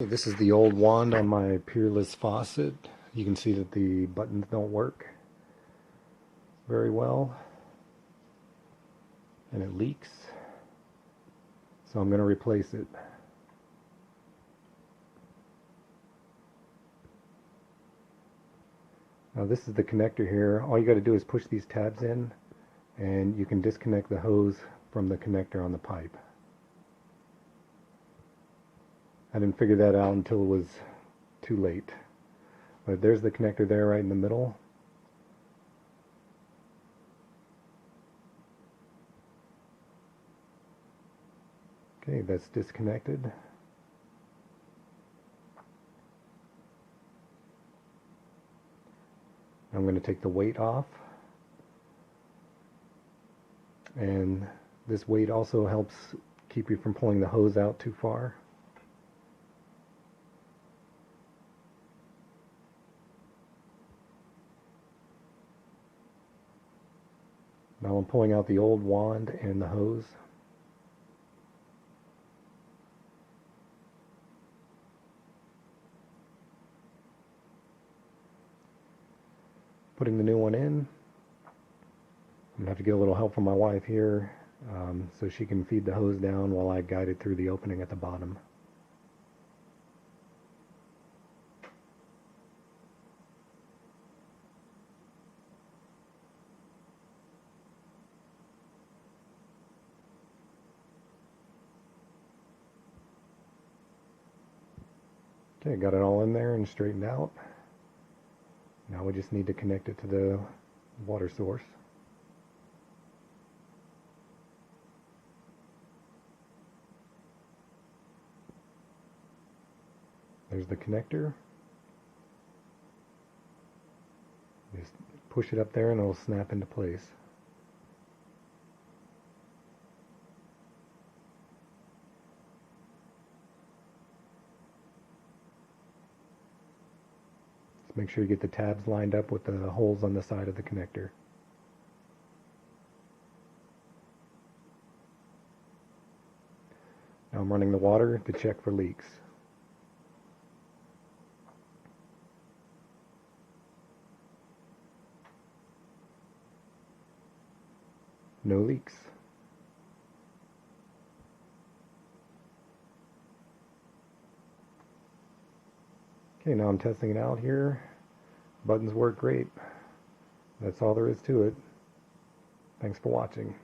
This is the old wand on my Peerless faucet. You can see that the buttons don't work very well and it leaks, so I'm going to replace it. Now this is the connector here. All you got to do is push these tabs in and you can disconnect the hose from the connector on the pipe. I didn't figure that out until it was too late. But there's the connector there right in the middle. Okay, that's disconnected. I'm going to take the weight off. And this weight also helps keep you from pulling the hose out too far. Now I'm pulling out the old wand and the hose. Putting the new one in. I'm going to have to get a little help from my wife here so she can feed the hose down while I guide it through the opening at the bottom. Okay, got it all in there and straightened out. Now we just need to connect it to the water source. There's the connector. Just push it up there and it'll snap into place. Make sure you get the tabs lined up with the holes on the side of the connector. Now I'm running the water to check for leaks. No leaks. Okay, now I'm testing it out here. Buttons work great. That's all there is to it. Thanks for watching.